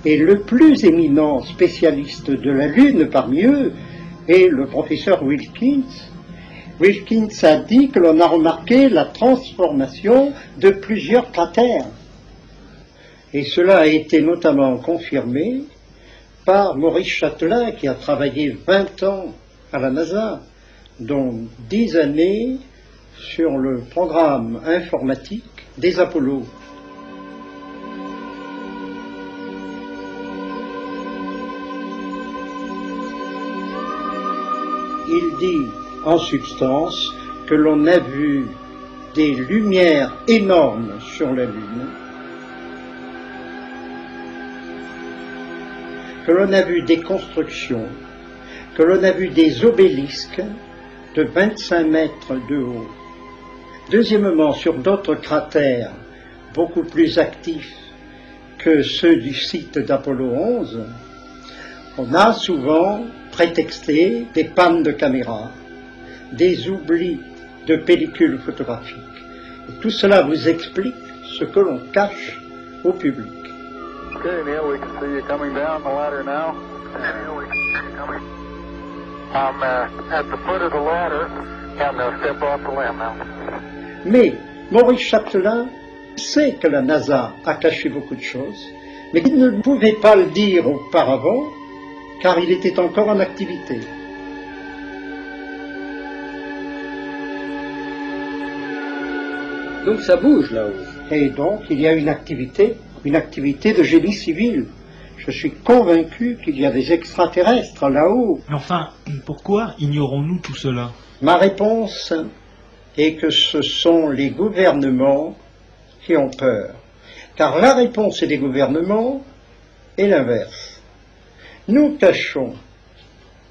Et le plus éminent spécialiste de la Lune parmi eux est le professeur Wilkins. Wilkins a dit que l'on a remarqué la transformation de plusieurs cratères. Et cela a été notamment confirmé par Maurice Chatelain, qui a travaillé 20 ans à la NASA, dont 10 années sur le programme informatique des Apollo. Il dit en substance que l'on a vu des lumières énormes sur la Lune, que l'on a vu des constructions, que l'on a vu des obélisques de 25 mètres de haut. Deuxièmement, sur d'autres cratères beaucoup plus actifs que ceux du site d'Apollo 11, on a souvent prétexté des pannes de caméra, des oublis de pellicules photographiques. Et tout cela vous explique ce que l'on cache au public. Okay, Neil, we can see you coming down the ladder now. Neil, we can see you coming. I'm at the foot of the ladder and step off the limb now. Mais Maurice Chatelain sait que la NASA a caché beaucoup de choses, mais il ne pouvait pas le dire auparavant, car il était encore en activité. Donc ça bouge là-haut. Et donc il y a une activité de génie civil. Je suis convaincu qu'il y a des extraterrestres là-haut. Mais enfin, pourquoi ignorons-nous tout cela? Ma réponse est que ce sont les gouvernements qui ont peur. Car la réponse des gouvernements est l'inverse. Nous cachons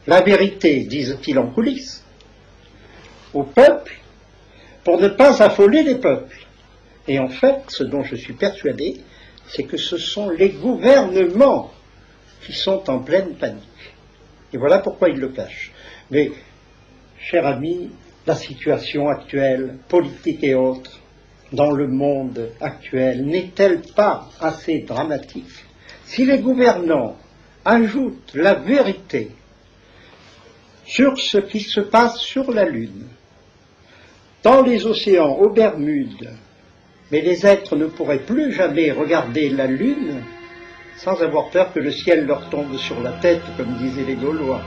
la vérité, disent-ils en coulisses, au peuple pour ne pas affoler les peuples. Et en fait, ce dont je suis persuadé, c'est que ce sont les gouvernements qui sont en pleine panique. Et voilà pourquoi ils le cachent. Mais, cher ami, la situation actuelle, politique et autres, dans le monde actuel, n'est-elle pas assez dramatique? Si les gouvernants ajoutent la vérité sur ce qui se passe sur la Lune, dans les océans, aux Bermudes, mais les êtres ne pourraient plus jamais regarder la Lune sans avoir peur que le ciel leur tombe sur la tête, comme disaient les Gaulois.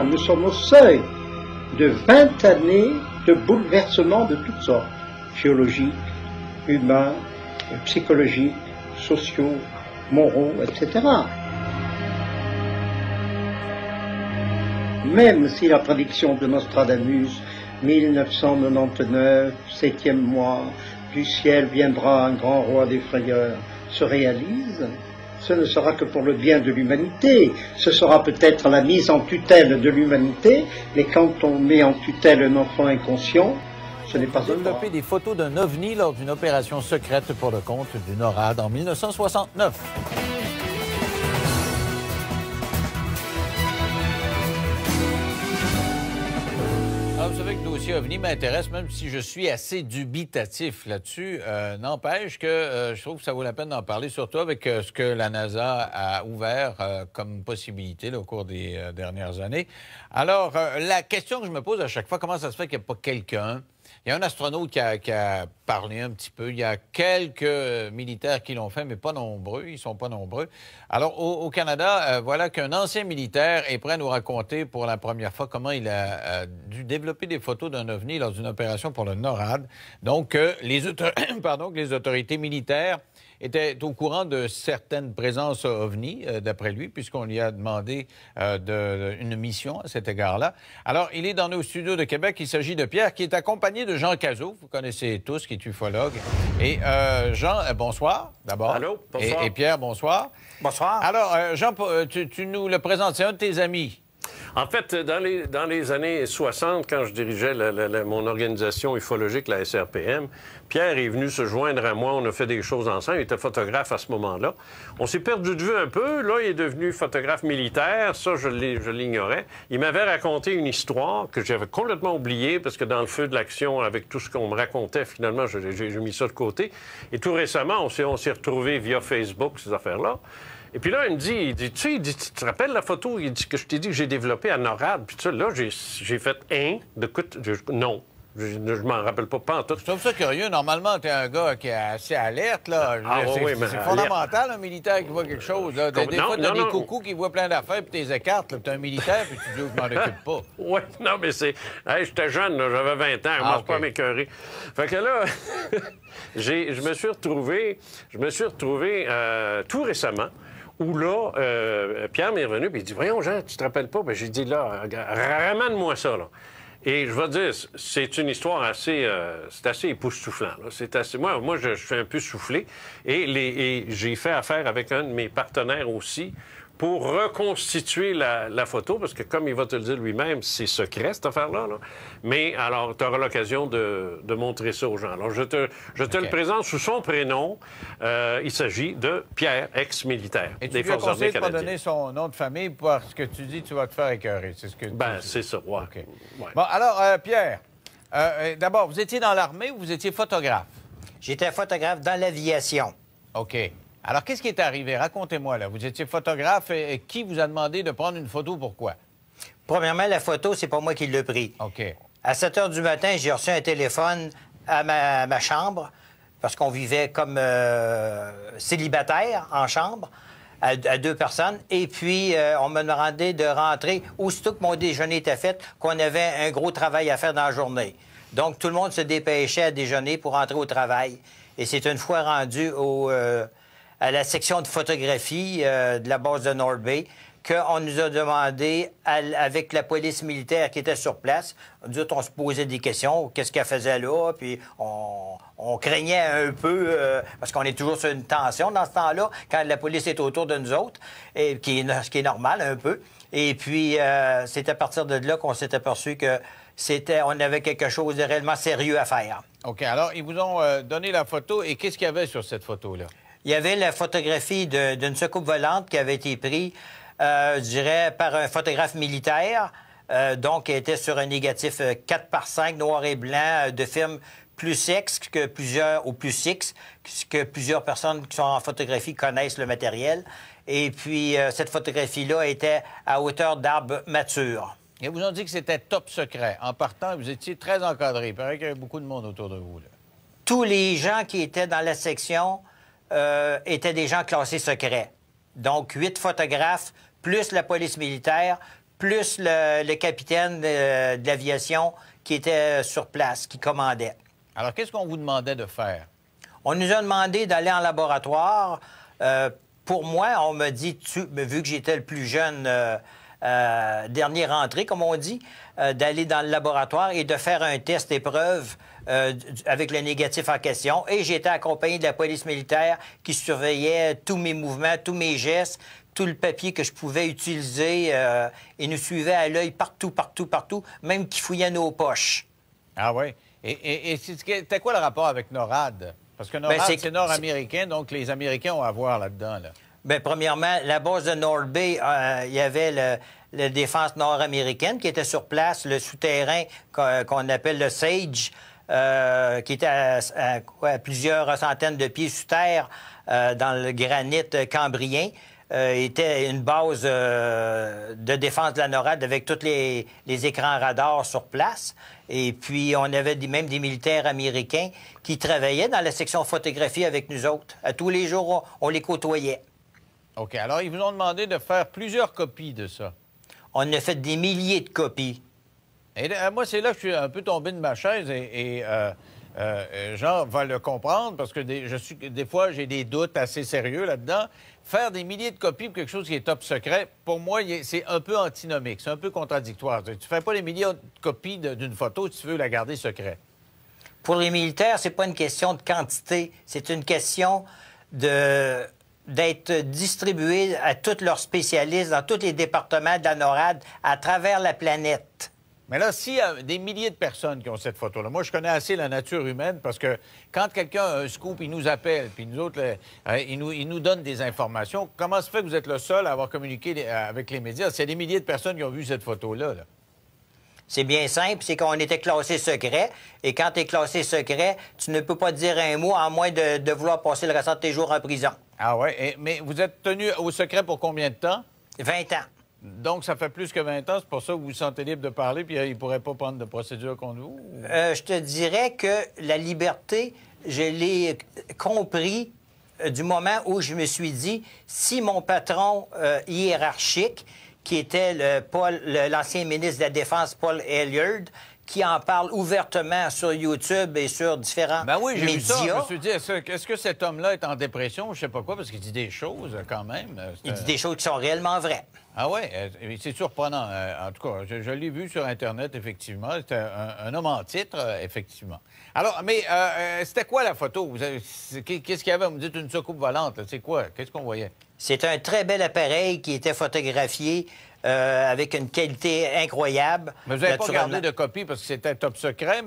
Nous sommes au seuil de 20 années de bouleversements de toutes sortes, géologiques, humains, psychologiques, sociaux, moraux, etc. Même si la prédiction de Nostradamus, 1999, 7e mois, du ciel viendra un grand roi des frayeurs, se réalise, ce ne sera que pour le bien de l'humanité. Ce sera peut-être la mise en tutelle de l'humanité, mais quand on met en tutelle un enfant inconscient, ce n'est pas développé des photos d'un ovni lors d'une opération secrète pour le compte du NORAD en 1969. Alors, vous savez que le dossier OVNI m'intéresse, même si je suis assez dubitatif là-dessus. N'empêche que je trouve que ça vaut la peine d'en parler, surtout avec ce que la NASA a ouvert comme possibilité là, au cours des dernières années. Alors, la question que je me pose à chaque fois, comment ça se fait qu'il n'y a pas quelqu'un? Il y a un astronaute qui a parlé un petit peu. Il y a quelques militaires qui l'ont fait, mais pas nombreux. Ils sont pas nombreux. Alors, au Canada, voilà qu'un ancien militaire est prêt à nous raconter pour la première fois comment il a dû développer des photos d'un ovni lors d'une opération pour le NORAD. Donc, les autorités militaires était au courant de certaines présences OVNI, d'après lui, puisqu'on lui a demandé une mission à cet égard-là. Alors, il est dans nos studios de Québec. Il s'agit de Pierre, qui est accompagné de Jean Cazot, vous connaissez tous, qui est ufologue. Et Jean, bonsoir, d'abord. Allô, bonsoir. Et Pierre, bonsoir. Bonsoir. Alors, Jean, tu nous le présentes, c'est un de tes amis. En fait, dans les années 60, quand je dirigeais mon organisation ufologique, la SRPM, Pierre est venu se joindre à moi. On a fait des choses ensemble. Il était photographe à ce moment-là. On s'est perdu de vue un peu. Là, il est devenu photographe militaire. Ça, je l'ignorais. Il m'avait raconté une histoire que j'avais complètement oubliée parce que dans le feu de l'action, avec tout ce qu'on me racontait, finalement, j'ai mis ça de côté. Et tout récemment, on s'est retrouvés via Facebook, ces affaires-là. Et puis là, il me dit, tu te rappelles la photo que je t'ai dit que j'ai développée à NORAD? Puis ça, là, j'ai fait non. Je m'en rappelle pas en tout. Je trouve ça curieux. Normalement, tu es un gars qui est assez alerte, là. C'est fondamental, un militaire qui voit quelque chose, là. Des fois, tu as des coucous qui voient plein d'affaires, puis tu les écartes, puis tu es un militaire, puis tu dis, je m'en occupe pas. Oui, non, mais c'est... Hey, j'étais jeune, là, j'avais 20 ans, on ne pas à m'écœurer. Fait que là, je me suis retrouvé tout récemment, où là, Pierre m'est revenu, puis il dit, voyons, Jean, tu te rappelles pas? Bien, j'ai dit, là, ramène-moi ça, là. Et je vais te dire, c'est une histoire assez... c'est assez époustouflant, là. C'est assez... Moi, je suis un peu soufflé. Et j'ai fait affaire avec un de mes partenaires aussi pour reconstituer la photo, parce que comme il va te le dire lui-même, c'est secret, cette affaire-là. Là. Mais alors, tu auras l'occasion de montrer ça aux gens. Alors, je te le présente sous son prénom. Il s'agit de Pierre, ex-militaire des Forces armées canadiennes. Tu lui as conseillé de pas donner son nom de famille parce que tu dis tu vas te faire écœurer. C'est ce que tu dis. C'est ça, ouais. Okay. Ouais. Bon, alors, Pierre, d'abord, vous étiez dans l'armée ou vous étiez photographe? J'étais photographe dans l'aviation. OK. Alors, qu'est-ce qui est arrivé? Racontez-moi, là. Vous étiez photographe et qui vous a demandé de prendre une photo? Pourquoi? Premièrement, la photo, c'est pas moi qui l'ai pris. OK. À 7 h du matin, j'ai reçu un téléphone à ma chambre parce qu'on vivait comme célibataire en chambre à 2 personnes. Et puis, on m'a demandé de rentrer aussitôt que mon déjeuner était fait, qu'on avait un gros travail à faire dans la journée. Donc, tout le monde se dépêchait à déjeuner pour rentrer au travail. Et c'est une fois rendu à la section de photographie de la base de North Bay qu'on nous a demandé, avec la police militaire qui était sur place, on se posait des questions, qu'est-ce qu'elle faisait là, puis on craignait un peu, parce qu'on est toujours sur une tension dans ce temps-là, quand la police est autour de nous autres, et ce qui est normal un peu. Et puis, c'est à partir de là qu'on s'est aperçu que on avait quelque chose de réellement sérieux à faire. OK. Alors, ils vous ont donné la photo, et qu'est-ce qu'il y avait sur cette photo-là? Il y avait la photographie d'une soucoupe volante qui avait été prise, je dirais, par un photographe militaire, donc qui était sur un négatif 4x5 noir et blanc de film plus X que plusieurs personnes qui sont en photographie connaissent le matériel. Et puis, cette photographie-là était à hauteur d'arbres matures. Ils vous ont dit que c'était top secret. En partant, vous étiez très encadré. Il paraît qu'il y avait beaucoup de monde autour de vous, là. Tous les gens qui étaient dans la section étaient des gens classés secrets. Donc, 8 photographes, plus la police militaire, plus le capitaine de l'aviation qui était sur place, qui commandait. Alors, qu'est-ce qu'on vous demandait de faire? On nous a demandé d'aller en laboratoire. Pour moi, on m'a dit, vu que j'étais le plus jeune, dernier rentré, comme on dit, d'aller dans le laboratoire et de faire un test épreuve avec le négatif en question. Et j'ai été accompagné de la police militaire qui surveillait tous mes mouvements, tous mes gestes, tout le papier que je pouvais utiliser et nous suivait à l'œil partout, même qui fouillait nos poches. Ah oui? Et c'était quoi le rapport avec NORAD? Parce que NORAD, c'est nord-américain, donc les Américains ont à voir là-dedans, là. Bien, premièrement, la base de North Bay, il y avait la défense nord-américaine qui était sur place, le souterrain qu'on appelle le SAGE, qui était à plusieurs centaines de pieds sous terre dans le granit cambrien. Était une base de défense de la NORAD avec tous les écrans radars sur place. Et puis, on avait même des militaires américains qui travaillaient dans la section photographie avec nous autres. À tous les jours, on les côtoyait. OK. Alors, ils vous ont demandé de faire plusieurs copies de ça. On a fait des milliers de copies. Et moi, c'est là que je suis un peu tombé de ma chaise et Jean va le comprendre parce que des fois, j'ai des doutes assez sérieux là-dedans. Faire des milliers de copies pour quelque chose qui est top secret, pour moi, c'est un peu antinomique, c'est un peu contradictoire. Tu ne fais pas des milliers de copies d'une photo si tu veux la garder secrète. Pour les militaires, c'est pas une question de quantité, c'est une question de d'être distribués à tous leurs spécialistes dans tous les départements de la NORAD à travers la planète. Mais là, s'il y a des milliers de personnes qui ont cette photo-là, moi, je connais assez la nature humaine parce que quand quelqu'un a un scoop, il nous appelle, puis nous autres, il nous donne des informations. Comment se fait que vous êtes le seul à avoir communiqué avec les médias? C'est des milliers de personnes qui ont vu cette photo-là. Là. C'est bien simple, c'est qu'on était classé secret. Et quand tu es classé secret, tu ne peux pas dire un mot à moins de vouloir passer le restant de tes jours en prison. Ah ouais? Mais vous êtes tenu au secret pour combien de temps? 20 ans. Donc, ça fait plus que 20 ans. C'est pour ça que vous vous sentez libre de parler, puis il ne pourrait pas prendre de procédure contre vous? Je te dirais que la liberté, je l'ai compris du moment où je me suis dit, si mon patron hiérarchique, qui était l'ancien ministre de la Défense, Paul Hellyer, qui en parle ouvertement sur YouTube et sur différents ben oui, j'ai médias. vu ça. Je me suis dit, est-ce que cet homme-là est en dépression? Je sais pas quoi, parce qu'il dit des choses, quand même. Il dit des choses qui sont réellement vraies. Ah oui? C'est surprenant. En tout cas, je l'ai vu sur Internet, effectivement. C'était un homme en titre, effectivement. Alors, mais c'était quoi la photo? Qu'est-ce qu'il y avait? Vous me dites une soucoupe volante. C'est quoi? Qu'est-ce qu'on voyait? C'est un très bel appareil qui était photographié avec une qualité incroyable. Mais vous n'avez pas gardé de copie parce que c'était top secret,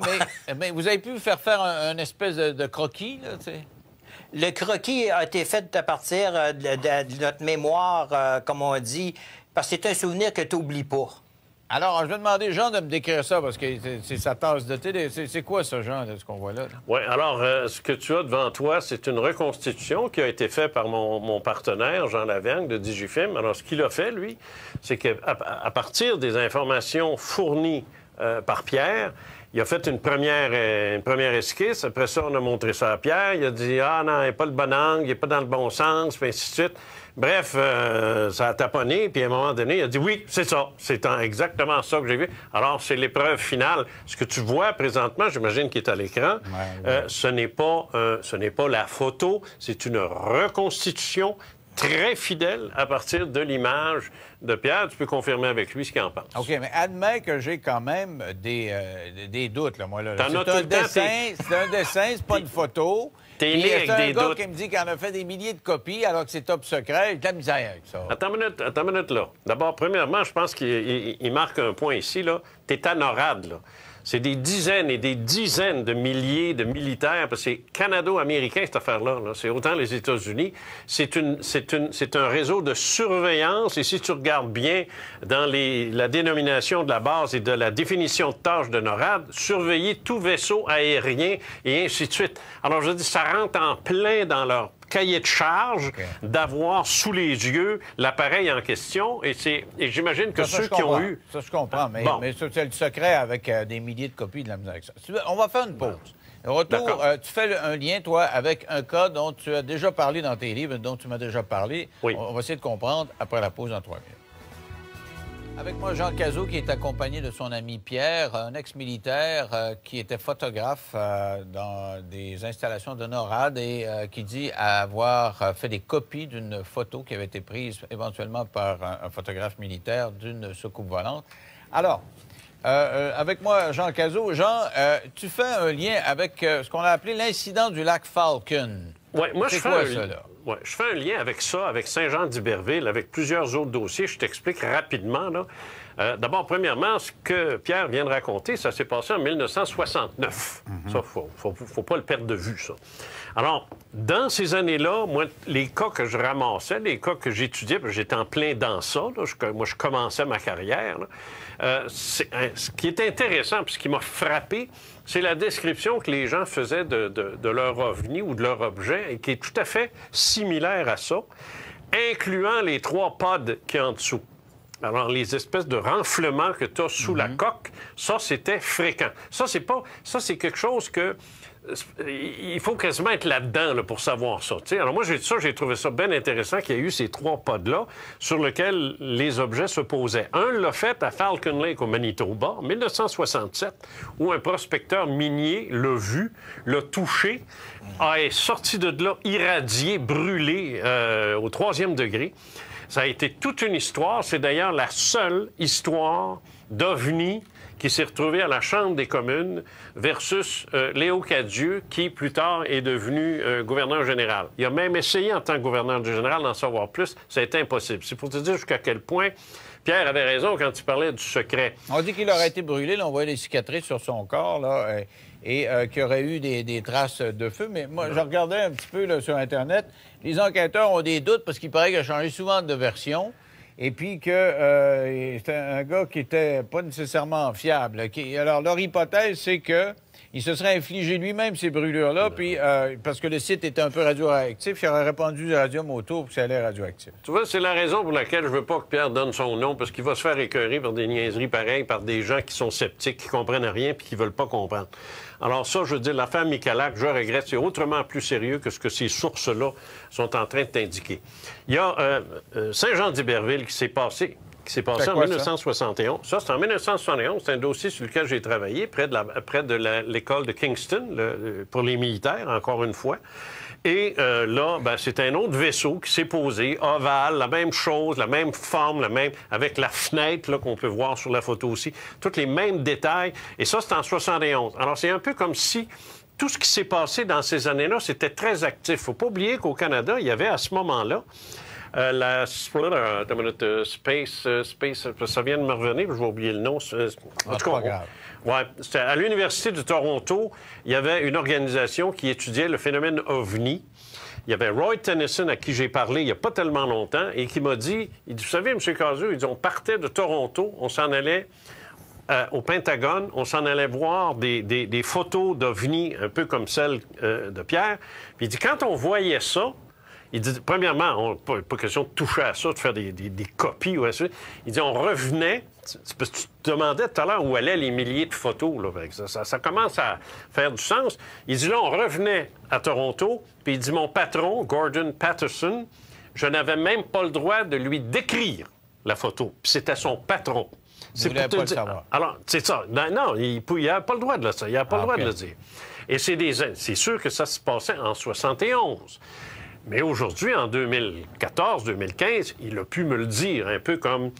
mais vous avez pu faire un espèce de croquis, là, tu sais? Le croquis a été fait à partir de notre mémoire, comme on dit, parce que c'est un souvenir que tu n'oublies pas. Alors, je vais demander, Jean, de me décrire ça, parce que c'est sa tasse de thé. C'est quoi, ça, Jean, ce qu'on voit là? Oui, alors, ce que tu as devant toi, c'est une reconstitution qui a été faite par mon partenaire, Jean Lavergne, de Digifilm. Alors, ce qu'il a fait, lui, c'est qu'à partir des informations fournies par Pierre, il a fait une première esquisse. Après ça, on a montré ça à Pierre. Il a dit « Ah non, il n'est pas le bon angle, il n'est pas dans le bon sens », puis ainsi de suite. Bref, ça a taponné, puis à un moment donné, il a dit « Oui, c'est ça. C'est exactement ça que j'ai vu. » Alors, c'est l'épreuve finale. Ce que tu vois présentement, j'imagine qu'il est à l'écran, ce n'est pas la photo, c'est une reconstitution très fidèle à partir de l'image de Pierre. Tu peux confirmer avec lui ce qu'il en pense. OK, mais admets que j'ai quand même des doutes, là, moi. Là. T'en as tout le temps. C'est un dessin, c'est pas une photo. T'es né avec des doutes. C'est un gars qui me dit qu'il en a fait des milliers de copies alors que c'est top secret. Il y a de la misère avec ça. Attends une minute, là. D'abord, premièrement, je pense qu'il marque un point ici, là. T'es à NORAD, là. C'est des dizaines et des dizaines de milliers de militaires, parce que c'est canado-américain, cette affaire-là. -là. C'est autant les États-Unis. C'est un réseau de surveillance. Et si tu regardes bien dans la dénomination de la base et de la définition de tâche de NORAD, surveiller tout vaisseau aérien et ainsi de suite. Alors, je dis, ça rentre en plein dans leur cahier de charge d'avoir sous les yeux l'appareil en question. Et j'imagine que ceux qui ont eu... Ça, je comprends. Mais c'est le secret avec des milliers de copies de la musique. On va faire une pause. Au retour, tu fais un lien, toi, avec un cas dont tu as déjà parlé dans tes livres, dont tu m'as déjà parlé. Oui. On va essayer de comprendre après la pause en 3 minutes. Avec moi, Jean Cazot, qui est accompagné de son ami Pierre, un ex-militaire qui était photographe dans des installations de NORAD et qui dit avoir fait des copies d'une photo qui avait été prise éventuellement par un photographe militaire d'une soucoupe volante. Alors, avec moi, Jean Cazot. Jean, tu fais un lien avec ce qu'on a appelé l'incident du lac Falcon. Oui, moi, je fais quoi, ça, là? Ouais, je fais un lien avec ça, avec Saint-Jean-d'Iberville, avec plusieurs autres dossiers. Je t'explique rapidement, là. D'abord, premièrement, ce que Pierre vient de raconter, ça s'est passé en 1969. Ça, faut pas le perdre de vue, ça. Alors, dans ces années-là, moi, les cas que je ramassais, les cas que j'étudiais, parce que j'étais en plein dans ça, là, moi, je commençais ma carrière, là, ce qui est intéressant, puis ce qui m'a frappé, c'est la description que les gens faisaient de leur ovni ou de leur objet, et qui est tout à fait similaire à ça, incluant les 3 pods qui sont en dessous. Alors, les espèces de renflements que tu as sous la coque, ça, c'était fréquent. Ça, c'est quelque chose que... Il faut quasiment être là-dedans là, pour savoir ça. T'sais. Alors moi, j'ai trouvé ça bien intéressant qu'il y ait eu ces 3 pods-là sur lesquels les objets se posaient. Un l'a fait à Falcon Lake au Manitoba en 1967, où un prospecteur minier l'a vu, l'a touché, est sorti de là irradié, brûlé au 3e degré. Ça a été toute une histoire. C'est d'ailleurs la seule histoire d'OVNI qui s'est retrouvé à la Chambre des communes versus Léo Cadieux, qui, plus tard, est devenu gouverneur général. Il a même essayé, en tant que gouverneur général, d'en savoir plus. Ça a été impossible. C'est pour te dire jusqu'à quel point Pierre avait raison quand il parlait du secret. On dit qu'il aurait été brûlé. Là, on voit des cicatrices sur son corps, là, et qu'il y aurait eu des traces de feu. Mais moi, je regardais un petit peu là, sur Internet. Les enquêteurs ont des doutes parce qu'il paraît qu'il a changé souvent de version. Et puis que c'était un gars qui était pas nécessairement fiable. Alors, leur hypothèse, c'est que il se serait infligé lui-même ces brûlures-là, puis parce que le site était un peu radioactif, il aurait répandu du radium autour pour que ça allait radioactif. Tu vois, c'est la raison pour laquelle je veux pas que Pierre donne son nom, parce qu'il va se faire écœurer par des niaiseries pareilles, par des gens qui sont sceptiques, qui comprennent rien, puis qui veulent pas comprendre. Alors ça, je veux dire, l'affaire Michalak, je regrette, c'est autrement plus sérieux que ce que ces sources-là sont en train de t'indiquer. Il y a Saint-Jean-d'Iberville qui s'est passé en 1971. Ça, c'est en 1971. C'est un dossier sur lequel j'ai travaillé, près de l'école de Kingston, pour les militaires, encore une fois. Et là, ben, c'est un autre vaisseau qui s'est posé, ovale, la même chose, la même forme, avec la fenêtre là, qu'on peut voir sur la photo aussi, tous les mêmes détails. Et ça, c'est en 71. Alors, c'est un peu comme si tout ce qui s'est passé dans ces années-là, c'était très actif. Il ne faut pas oublier qu'au Canada, il y avait à ce moment-là Space, ça vient de me revenir, je vais oublier le nom. En tout cas, c'était à l'Université de Toronto, il y avait une organisation qui étudiait le phénomène OVNI. Il y avait Roy Tennyson, à qui j'ai parlé il n'y a pas tellement longtemps, et qui m'a dit, il dit, vous savez, M. Cazeux, il dit, on partait de Toronto, on s'en allait au Pentagone, on s'en allait voir des photos d'OVNI, un peu comme celle de Pierre. Puis il dit, quand on voyait ça, il dit, premièrement, pas question de toucher à ça, de faire des copies. Ou il dit, on revenait, c'est parce que tu te demandais tout à l'heure où allaient les milliers de photos. Là, ça commence à faire du sens. Il dit, là, on revenait à Toronto, puis il dit, mon patron, Gordon Patterson, je n'avais même pas le droit de lui décrire la photo. Puis c'était son patron. C'est pour te dire. Alors, c'est ça. Non, il n'a pas le droit de le dire. Il n'a pas le droit de le dire. Et c'est sûr que ça se passait en 71. Mais aujourd'hui, en 2014-2015, il a pu me le dire, un peu comme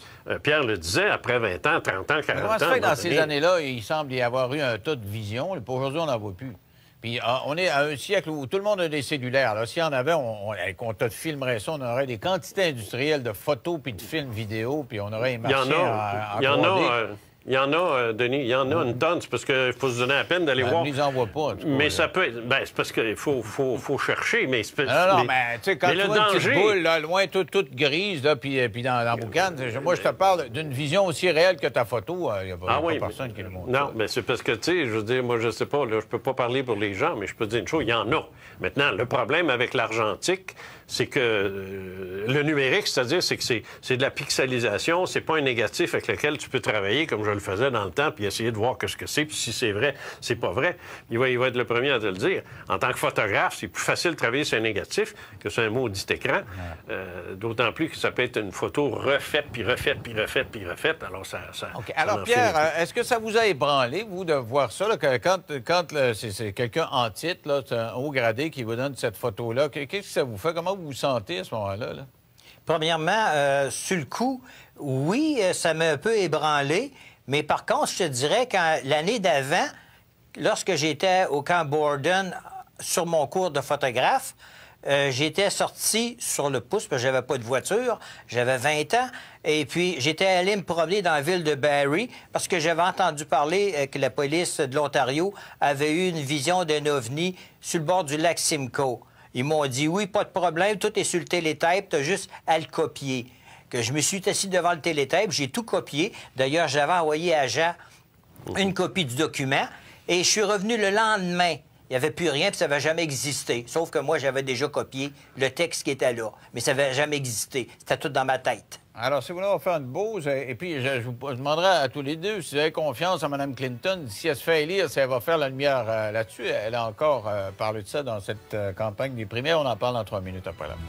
Pierre le disait, après 20 ans, 30 ans, 40 ans. Comment ça fait que dans ces années-là, il semble y avoir eu un tas de visions, et aujourd'hui, on n'en voit plus? Puis on est à un siècle où tout le monde a des cellulaires. Là, s'il y en avait, on te filmerait ça, on aurait des quantités industrielles de photos puis de films vidéo, puis on aurait un marché Il y en a, Denis, il y en a une tonne. C'est parce qu'il faut se donner la peine d'aller voir. On ne les envoie pas. Mais ça peut être... Ben, c'est parce qu'il faut chercher, mais... Non, mais tu sais, quand tu vois une petite boule, là, loin, toute grise, là, puis dans la boucane, moi, je te parle d'une vision aussi réelle que ta photo. Il n'y a pas personne qui le montre. Non, mais c'est parce que, tu sais, je veux dire, moi, je sais pas, là, je peux pas parler pour les gens, mais je peux te dire une chose, il y en a. Maintenant, le problème avec l'argentique, c'est que le numérique, c'est-à-dire, c'est que c'est de la pixelisation, c'est pas un négatif avec lequel tu peux travailler comme je le faisais dans le temps, puis essayer de voir ce que c'est, puis si c'est vrai, c'est pas vrai. Il va être le premier à te le dire. En tant que photographe, c'est plus facile de travailler sur un négatif que sur un maudit écran, d'autant plus que ça peut être une photo refaite, puis refaite, puis refaite, puis refaite. Alors, ça OK. Alors, Pierre, est-ce que ça vous a ébranlé, vous, de voir ça, là, que quand c'est quelqu'un en titre, là, c'est un haut gradé qui vous donne cette photo-là, qu'est-ce que ça vous fait? Comment vous vous sentez à ce moment-là? Là? Premièrement, sur le coup, oui, ça m'a un peu ébranlé, mais par contre, je te dirais que l'année d'avant, lorsque j'étais au camp Borden sur mon cours de photographe, j'étais sorti sur le pouce, parce que j'avais pas de voiture, j'avais 20 ans, et puis j'étais allé me promener dans la ville de Barrie, parce que j'avais entendu parler que la police de l'Ontario avait eu une vision d'un ovni sur le bord du lac Simcoe. Ils m'ont dit, oui, pas de problème, tout est sur le télétape, tu as juste à le copier. Que je me suis assis devant le télétape, j'ai tout copié. D'ailleurs, j'avais envoyé à Jean une copie du document, et je suis revenu le lendemain. Il n'y avait plus rien, puis ça n'avait jamais existé. Sauf que moi, j'avais déjà copié le texte qui était là. Mais ça n'avait jamais existé. C'était tout dans ma tête. Alors, si vous voulez, on va faire une pause. Et puis, je vous demanderai à tous les deux si vous avez confiance en Mme Clinton. Si elle se fait élire, si elle va faire la lumière là-dessus. Elle a encore parlé de ça dans cette campagne des primaires. On en parle dans 3 minutes après la pause.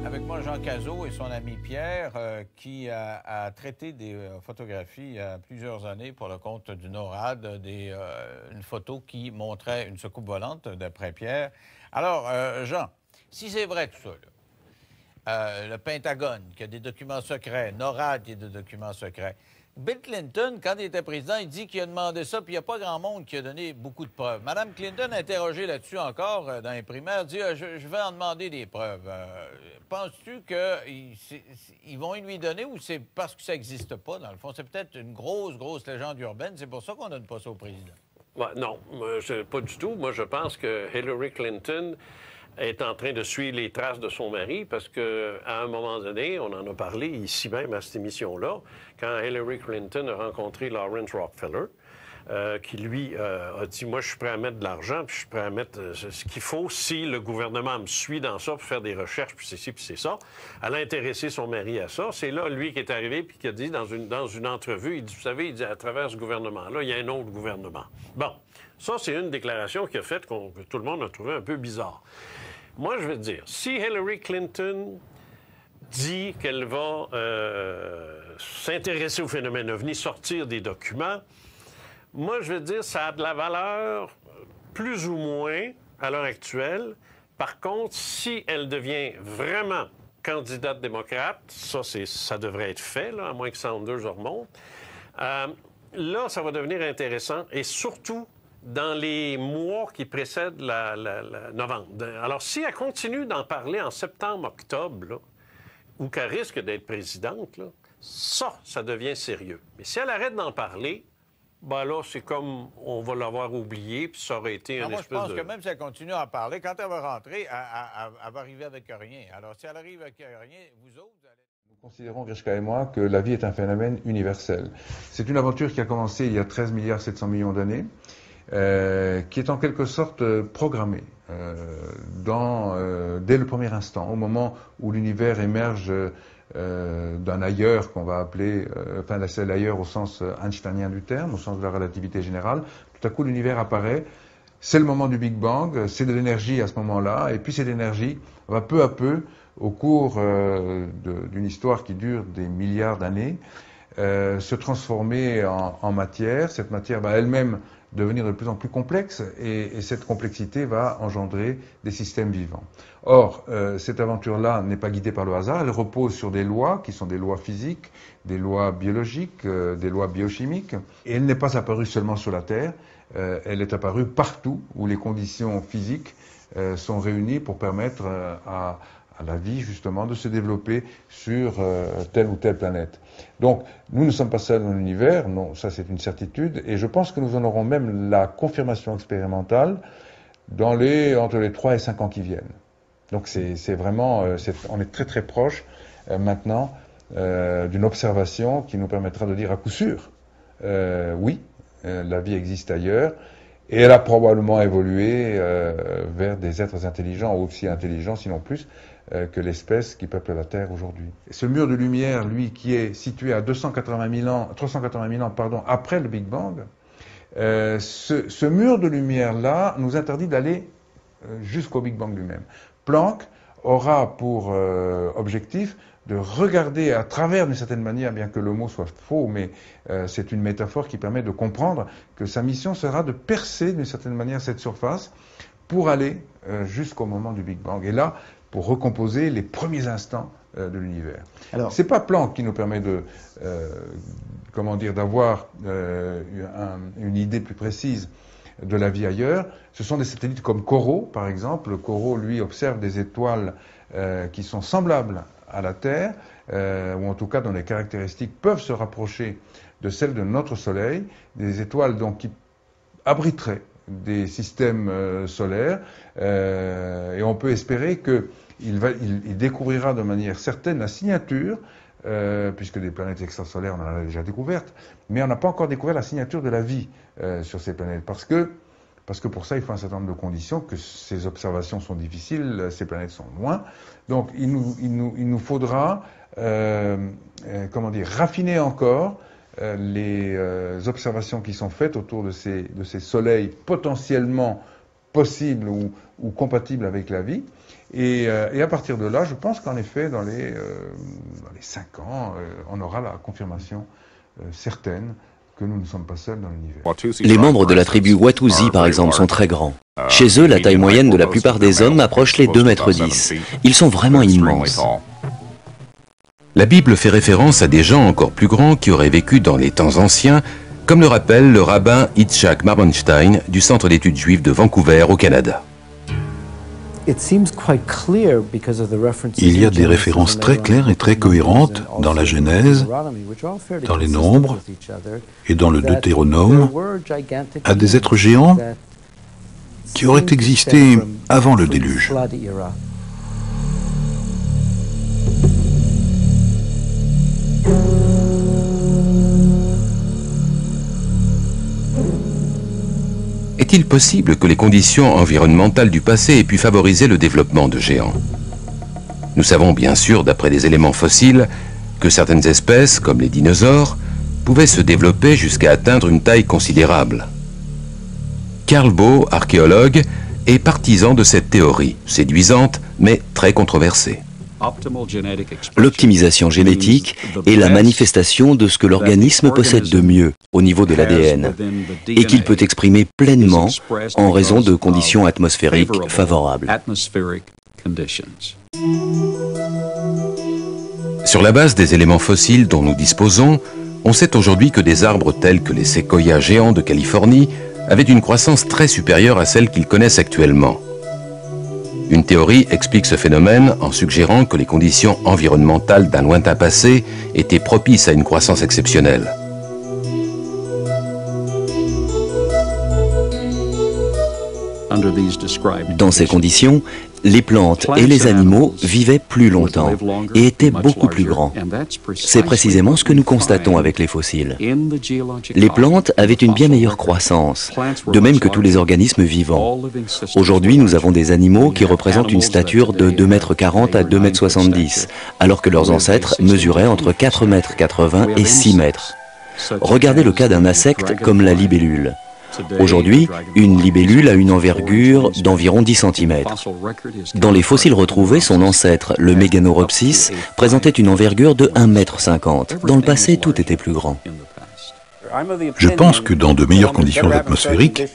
Avec moi, Jean Cazot et son ami Pierre, qui a traité des photographies il y a plusieurs années pour le compte du NORAD, une photo qui montrait une soucoupe volante, d'après Pierre, Alors, Jean, si c'est vrai tout ça, là, le Pentagone qui a des documents secrets, NORAD qui a des documents secrets, Bill Clinton, quand il était président, il dit qu'il a demandé ça, puis il n'y a pas grand monde qui a donné beaucoup de preuves. Mme Clinton, interrogée là-dessus encore dans les primaires, dit je vais en demander des preuves. Penses-tu qu'ils vont lui donner ou c'est parce que ça n'existe pas, dans le fond? C'est peut-être une grosse légende urbaine. C'est pour ça qu'on ne donne pas ça au président. Ouais, non, pas du tout. Moi, je pense que Hillary Clinton est en train de suivre les traces de son mari parce qu'à un moment donné, on en a parlé ici même à cette émission-là, quand Hillary Clinton a rencontré Lawrence Rockefeller, qui lui a dit « Moi, je suis prêt à mettre de l'argent, puis je suis prêt à mettre ce qu'il faut si le gouvernement me suit dans ça pour faire des recherches, puis c'est ci, puis c'est ça. » Elle a intéressé son mari à ça. C'est là, lui, qui est arrivé puis qui a dit dans une entrevue, il dit « Vous savez, il dit, à travers ce gouvernement-là, il y a un autre gouvernement. » Bon, ça, c'est une déclaration qu'il a faite que tout le monde a trouvé un peu bizarre. Moi, je vais te dire, si Hillary Clinton dit qu'elle va s'intéresser au phénomène OVNI, sortir des documents, moi, je vais te dire, ça a de la valeur plus ou moins à l'heure actuelle. Par contre, si elle devient vraiment candidate démocrate, ça devrait être fait, là, à moins que Sanders remonte, là, ça va devenir intéressant et surtout dans les mois qui précèdent la novembre. Alors, si elle continue d'en parler en septembre-octobre, là, ou qu'elle risque d'être présidente, là, ça devient sérieux. Mais si elle arrête d'en parler, ben là, c'est comme on va l'avoir oublié, puis ça aurait été une espèce de... Moi, je pense que même si elle continue à en parler, quand elle va rentrer, elle va arriver avec rien. Alors, si elle arrive avec rien, vous autres, vous allez... Nous considérons, Grishka et moi, que la vie est un phénomène universel. C'est une aventure qui a commencé il y a 13 milliards 700 millions d'années, qui est en quelque sorte programmée dès le premier instant, au moment où l'univers émerge d'un ailleurs qu'on va appeler, c'est l'ailleurs au sens einsteinien du terme, au sens de la relativité générale. Tout à coup, l'univers apparaît. C'est le moment du Big Bang, c'est de l'énergie à ce moment-là, et puis cette énergie va peu à peu, au cours d'une histoire qui dure des milliards d'années, se transformer en matière. Cette matière va elle-même devenir de plus en plus complexe et cette complexité va engendrer des systèmes vivants. Or, cette aventure-là n'est pas guidée par le hasard, elle repose sur des lois qui sont des lois physiques, des lois biologiques, des lois biochimiques, et elle n'est pas apparue seulement sur la Terre, elle est apparue partout où les conditions physiques sont réunies pour permettre à la vie, justement, de se développer sur telle ou telle planète. Donc, nous ne sommes pas seuls dans l'univers, non, ça c'est une certitude, et je pense que nous en aurons même la confirmation expérimentale entre les 3 et 5 ans qui viennent. Donc c'est vraiment, on est très très proche maintenant d'une observation qui nous permettra de dire à coup sûr, oui, la vie existe ailleurs, et elle a probablement évolué vers des êtres intelligents, aussi intelligents, sinon plus, que l'espèce qui peuple la Terre aujourd'hui. Ce mur de lumière, lui, qui est situé à 380 000 ans après le Big Bang, ce mur de lumière-là nous interdit d'aller jusqu'au Big Bang lui-même. Planck aura pour objectif de regarder à travers, d'une certaine manière, bien que le mot soit faux, mais c'est une métaphore qui permet de comprendre que sa mission sera de percer, d'une certaine manière, cette surface pour aller jusqu'au moment du Big Bang. Et là, pour recomposer les premiers instants de l'univers. C'est pas Planck qui nous permet d'avoir une idée plus précise de la vie ailleurs. Ce sont des satellites comme Corot, par exemple. Corot, lui, observe des étoiles qui sont semblables à la Terre, ou en tout cas dont les caractéristiques peuvent se rapprocher de celles de notre Soleil, des étoiles donc qui abriteraient des systèmes solaires, et on peut espérer qu'il découvrira de manière certaine la signature, puisque des planètes extrasolaires, on en a déjà découvertes, mais on n'a pas encore découvert la signature de la vie sur ces planètes, parce que pour ça, il faut un certain nombre de conditions, que ces observations sont difficiles, ces planètes sont loin. Donc, il nous faudra, raffiner encore les observations qui sont faites autour de ces soleils potentiellement possibles ou compatibles avec la vie. Et à partir de là, je pense qu'en effet, dans les 5 ans, on aura la confirmation certaine que nous ne sommes pas seuls dans l'univers. Les membres de la tribu Watusi, par exemple, sont très grands. Chez eux, la taille moyenne de la plupart des hommes approche les 2,10 m. Ils sont vraiment immenses. La Bible fait référence à des gens encore plus grands qui auraient vécu dans les temps anciens, comme le rappelle le rabbin Yitzhak Marmonstein du Centre d'études juives de Vancouver au Canada. Il y a des références très claires et très cohérentes dans la Genèse, dans les Nombres et dans le Deutéronome à des êtres géants qui auraient existé avant le déluge. Est-il possible que les conditions environnementales du passé aient pu favoriser le développement de géants? Nous savons bien sûr, d'après des éléments fossiles, que certaines espèces, comme les dinosaures, pouvaient se développer jusqu'à atteindre une taille considérable. Carl Baugh, archéologue, est partisan de cette théorie, séduisante mais très controversée. L'optimisation génétique est la manifestation de ce que l'organisme possède de mieux au niveau de l'ADN et qu'il peut exprimer pleinement en raison de conditions atmosphériques favorables. Sur la base des éléments fossiles dont nous disposons, on sait aujourd'hui que des arbres tels que les séquoias géants de Californie avaient une croissance très supérieure à celle qu'ils connaissent actuellement. Une théorie explique ce phénomène en suggérant que les conditions environnementales d'un lointain passé étaient propices à une croissance exceptionnelle. Dans ces conditions, les plantes et les animaux vivaient plus longtemps et étaient beaucoup plus grands. C'est précisément ce que nous constatons avec les fossiles. Les plantes avaient une bien meilleure croissance, de même que tous les organismes vivants. Aujourd'hui, nous avons des animaux qui représentent une stature de 2,40 m à 2,70 m, alors que leurs ancêtres mesuraient entre 4,80 m et 6 mètres. Regardez le cas d'un insecte comme la libellule. Aujourd'hui, une libellule a une envergure d'environ 10 cm. Dans les fossiles retrouvés, son ancêtre, le Meganeuropsis, présentait une envergure de 1,50 m. Dans le passé, tout était plus grand. Je pense que dans de meilleures conditions atmosphériques,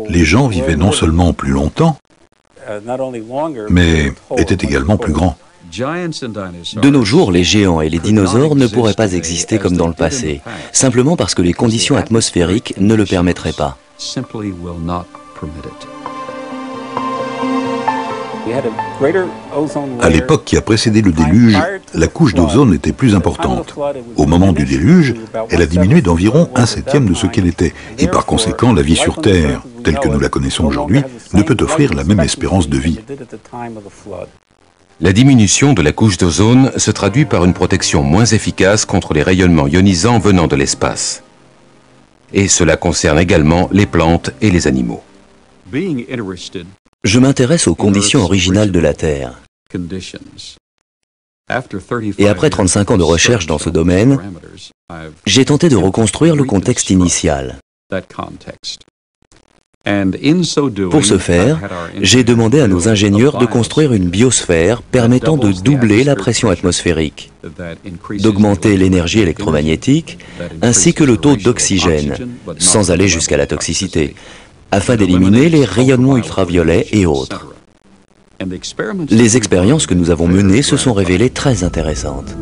les gens vivaient non seulement plus longtemps, mais étaient également plus grands. De nos jours, les géants et les dinosaures ne pourraient pas exister comme dans le passé, simplement parce que les conditions atmosphériques ne le permettraient pas. À l'époque qui a précédé le déluge, la couche d'ozone était plus importante. Au moment du déluge, elle a diminué d'environ 1/7 de ce qu'elle était. Et par conséquent, la vie sur Terre, telle que nous la connaissons aujourd'hui, ne peut offrir la même espérance de vie. La diminution de la couche d'ozone se traduit par une protection moins efficace contre les rayonnements ionisants venant de l'espace. Et cela concerne également les plantes et les animaux. Je m'intéresse aux conditions originales de la Terre. Et après 35 ans de recherche dans ce domaine, j'ai tenté de reconstruire le contexte initial. Pour ce faire, j'ai demandé à nos ingénieurs de construire une biosphère permettant de doubler la pression atmosphérique, d'augmenter l'énergie électromagnétique, ainsi que le taux d'oxygène, sans aller jusqu'à la toxicité, afin d'éliminer les rayonnements ultraviolets et autres. Les expériences que nous avons menées se sont révélées très intéressantes.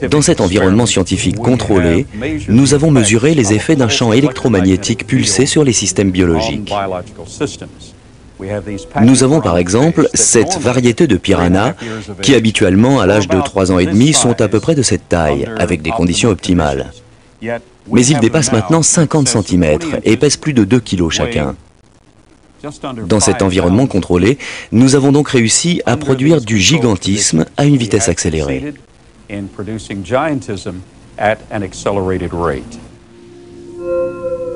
Dans cet environnement scientifique contrôlé, nous avons mesuré les effets d'un champ électromagnétique pulsé sur les systèmes biologiques. Nous avons par exemple cette variété de piranhas qui habituellement à l'âge de 3 ans et demi sont à peu près de cette taille, avec des conditions optimales. Mais ils dépassent maintenant 50 cm et pèsent plus de 2 kg chacun. Dans cet environnement contrôlé, nous avons donc réussi à produire du gigantisme à une vitesse accélérée.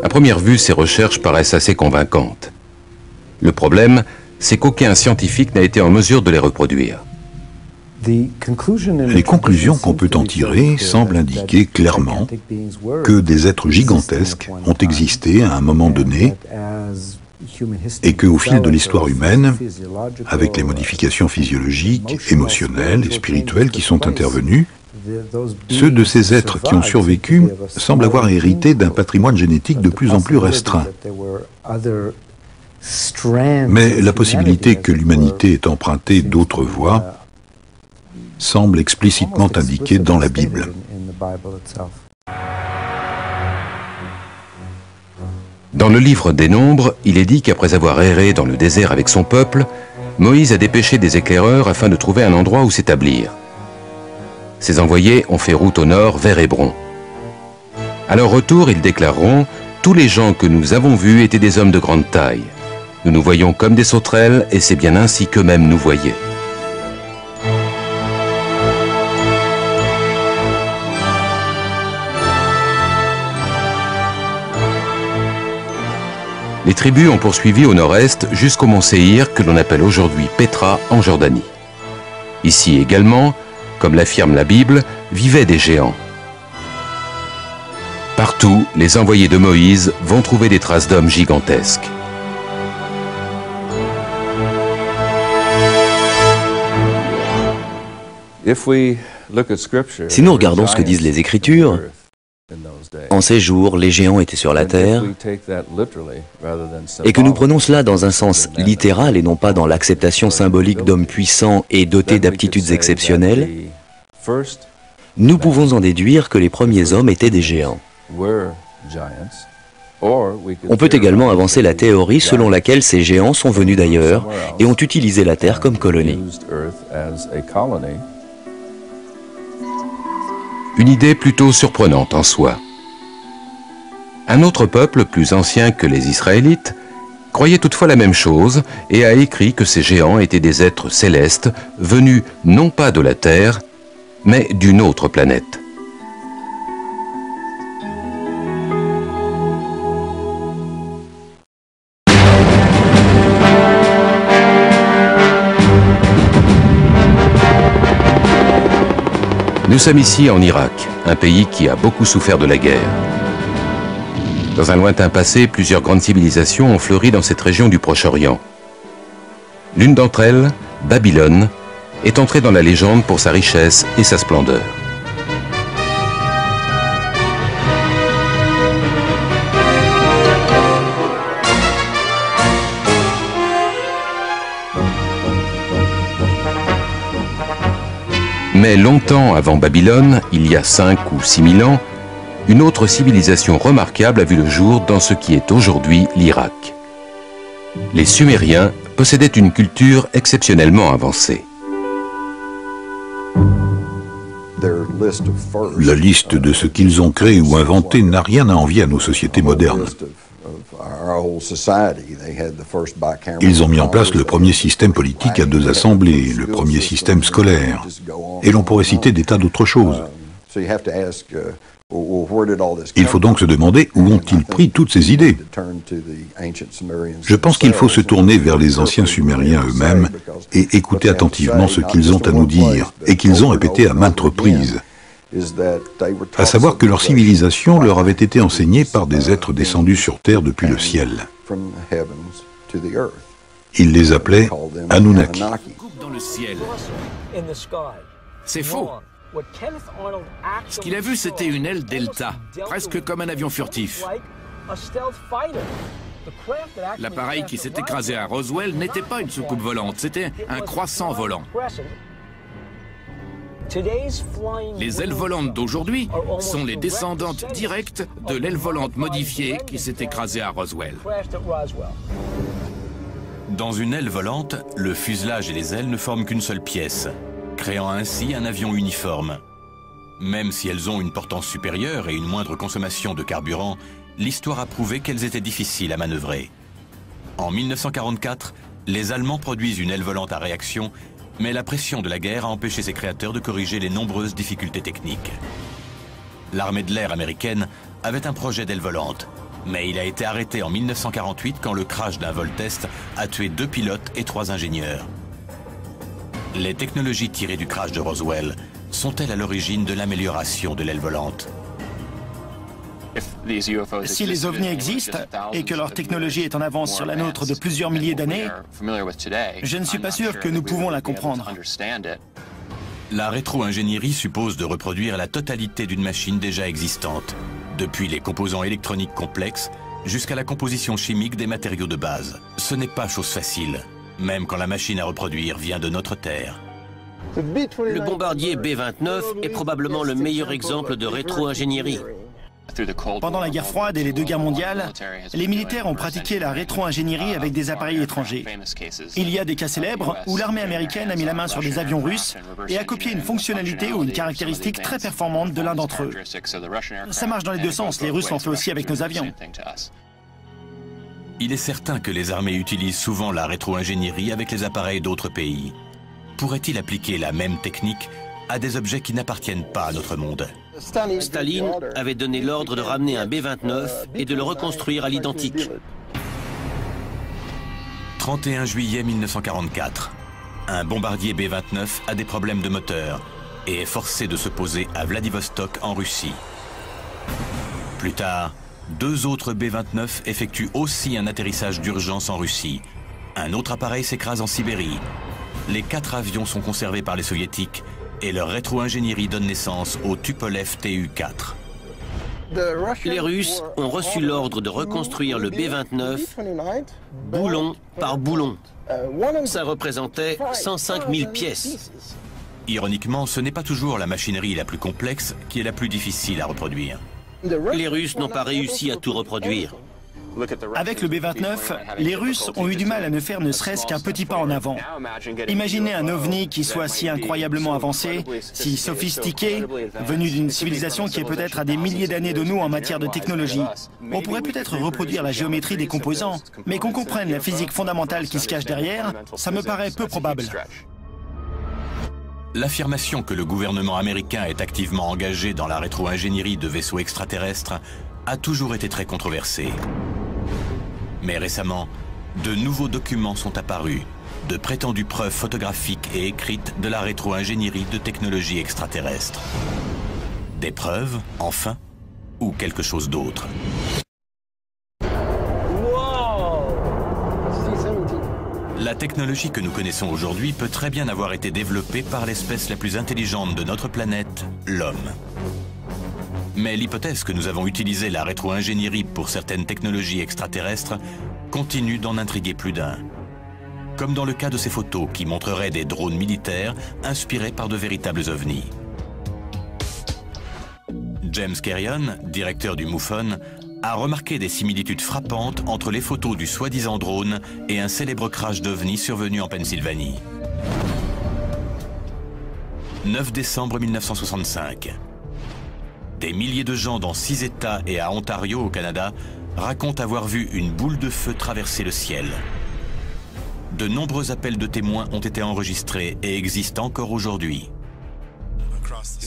À première vue, ces recherches paraissent assez convaincantes. Le problème, c'est qu'aucun scientifique n'a été en mesure de les reproduire. Les conclusions qu'on peut en tirer semblent indiquer clairement que des êtres gigantesques ont existé à un moment donné et qu'au fil de l'histoire humaine, avec les modifications physiologiques, émotionnelles et spirituelles qui sont intervenues, ceux de ces êtres qui ont survécu semblent avoir hérité d'un patrimoine génétique de plus en plus restreint. Mais la possibilité que l'humanité ait emprunté d'autres voies semble explicitement indiquée dans la Bible. Dans le livre des Nombres, il est dit qu'après avoir erré dans le désert avec son peuple, Moïse a dépêché des éclaireurs afin de trouver un endroit où s'établir. Ces envoyés ont fait route au nord vers Hébron. À leur retour, ils déclareront « Tous les gens que nous avons vus étaient des hommes de grande taille. Nous nous voyons comme des sauterelles et c'est bien ainsi qu'eux-mêmes nous voyaient. » Les tribus ont poursuivi au nord-est jusqu'au mont Séhir, que l'on appelle aujourd'hui Pétra, en Jordanie. Ici également, comme l'affirme la Bible, vivaient des géants. Partout, les envoyés de Moïse vont trouver des traces d'hommes gigantesques. Si nous regardons ce que disent les Écritures, en ces jours, les géants étaient sur la terre, et que nous prenons cela dans un sens littéral et non pas dans l'acceptation symbolique d'hommes puissants et dotés d'aptitudes exceptionnelles, nous pouvons en déduire que les premiers hommes étaient des géants. On peut également avancer la théorie selon laquelle ces géants sont venus d'ailleurs et ont utilisé la terre comme colonie. Une idée plutôt surprenante en soi. Un autre peuple, plus ancien que les Israélites, croyait toutefois la même chose et a écrit que ces géants étaient des êtres célestes venus non pas de la Terre, mais d'une autre planète. Nous sommes ici en Irak, un pays qui a beaucoup souffert de la guerre. Dans un lointain passé, plusieurs grandes civilisations ont fleuri dans cette région du Proche-Orient. L'une d'entre elles, Babylone, est entrée dans la légende pour sa richesse et sa splendeur. Mais longtemps avant Babylone, il y a 5 ou 6 000 ans, une autre civilisation remarquable a vu le jour dans ce qui est aujourd'hui l'Irak. Les Sumériens possédaient une culture exceptionnellement avancée. La liste de ce qu'ils ont créé ou inventé n'a rien à envier à nos sociétés modernes. Ils ont mis en place le premier système politique à 2 assemblées, le premier système scolaire, et l'on pourrait citer des tas d'autres choses. Il faut donc se demander où ont-ils pris toutes ces idées. Je pense qu'il faut se tourner vers les anciens Sumériens eux-mêmes et écouter attentivement ce qu'ils ont à nous dire, et qu'ils ont répété à maintes reprises. À savoir que leur civilisation leur avait été enseignée par des êtres descendus sur terre depuis le ciel. Ils les appelaient Anunnaki. Dans le ciel. C'est faux. Ce qu'il a vu, c'était une aile delta, presque comme un avion furtif. L'appareil qui s'est écrasé à Roswell n'était pas une soucoupe volante, c'était un croissant volant. Les ailes volantes d'aujourd'hui sont les descendantes directes de l'aile volante modifiée qui s'est écrasée à Roswell. Dans une aile volante, le fuselage et les ailes ne forment qu'une seule pièce, créant ainsi un avion uniforme. Même si elles ont une portance supérieure et une moindre consommation de carburant, l'histoire a prouvé qu'elles étaient difficiles à manœuvrer. En 1944, les Allemands produisent une aile volante à réaction, mais la pression de la guerre a empêché ses créateurs de corriger les nombreuses difficultés techniques. L'armée de l'air américaine avait un projet d'aile volante, mais il a été arrêté en 1948 quand le crash d'un vol-test a tué 2 pilotes et 3 ingénieurs. Les technologies tirées du crash de Roswell sont-elles à l'origine de l'amélioration de l'aile volante? Si les ovnis existent et que leur technologie est en avance sur la nôtre de plusieurs milliers d'années, je ne suis pas sûr que nous pouvons la comprendre. La rétro-ingénierie suppose de reproduire la totalité d'une machine déjà existante, depuis les composants électroniques complexes jusqu'à la composition chimique des matériaux de base. Ce n'est pas chose facile, même quand la machine à reproduire vient de notre Terre. Le bombardier B-29 est probablement le meilleur exemple de rétro-ingénierie. Pendant la guerre froide et les deux guerres mondiales, les militaires ont pratiqué la rétro-ingénierie avec des appareils étrangers. Il y a des cas célèbres où l'armée américaine a mis la main sur des avions russes et a copié une fonctionnalité ou une caractéristique très performante de l'un d'entre eux. Ça marche dans les deux sens, les Russes l'ont fait aussi avec nos avions. Il est certain que les armées utilisent souvent la rétro-ingénierie avec les appareils d'autres pays. Pourrait-il appliquer la même technique à des objets qui n'appartiennent pas à notre monde? Staline avait donné l'ordre de ramener un B-29 et de le reconstruire à l'identique. 31 juillet 1944. Un bombardier B-29 a des problèmes de moteur et est forcé de se poser à Vladivostok en Russie. Plus tard, 2 autres B-29 effectuent aussi un atterrissage d'urgence en Russie. Un autre appareil s'écrase en Sibérie. Les 4 avions sont conservés par les soviétiques et leur rétro-ingénierie donne naissance au Tupolev Tu-4. Les Russes ont reçu l'ordre de reconstruire le B-29 boulon par boulon. Ça représentait 105 000 pièces. Ironiquement, ce n'est pas toujours la machinerie la plus complexe qui est la plus difficile à reproduire. Les Russes n'ont pas réussi à tout reproduire. Avec le B-29, les Russes ont eu du mal à ne faire ne serait-ce qu'un petit pas en avant. Imaginez un ovni qui soit si incroyablement avancé, si sophistiqué, venu d'une civilisation qui est peut-être à des milliers d'années de nous en matière de technologie. On pourrait peut-être reproduire la géométrie des composants, mais qu'on comprenne la physique fondamentale qui se cache derrière, ça me paraît peu probable. L'affirmation que le gouvernement américain est activement engagé dans la rétro-ingénierie de vaisseaux extraterrestres a toujours été très controversée. Mais récemment, de nouveaux documents sont apparus, de prétendues preuves photographiques et écrites de la rétro-ingénierie de technologies extraterrestres. Des preuves, enfin, ou quelque chose d'autre? La technologie que nous connaissons aujourd'hui peut très bien avoir été développée par l'espèce la plus intelligente de notre planète, l'homme. Mais l'hypothèse que nous avons utilisé la rétro-ingénierie pour certaines technologies extraterrestres continue d'en intriguer plus d'un. Comme dans le cas de ces photos qui montreraient des drones militaires inspirés par de véritables ovnis. James Carrion, directeur du MUFON, a remarqué des similitudes frappantes entre les photos du soi-disant drone et un célèbre crash d'ovnis survenu en Pennsylvanie. 9 décembre 1965. Des milliers de gens dans 6 États et à Ontario, au Canada, racontent avoir vu une boule de feu traverser le ciel. De nombreux appels de témoins ont été enregistrés et existent encore aujourd'hui.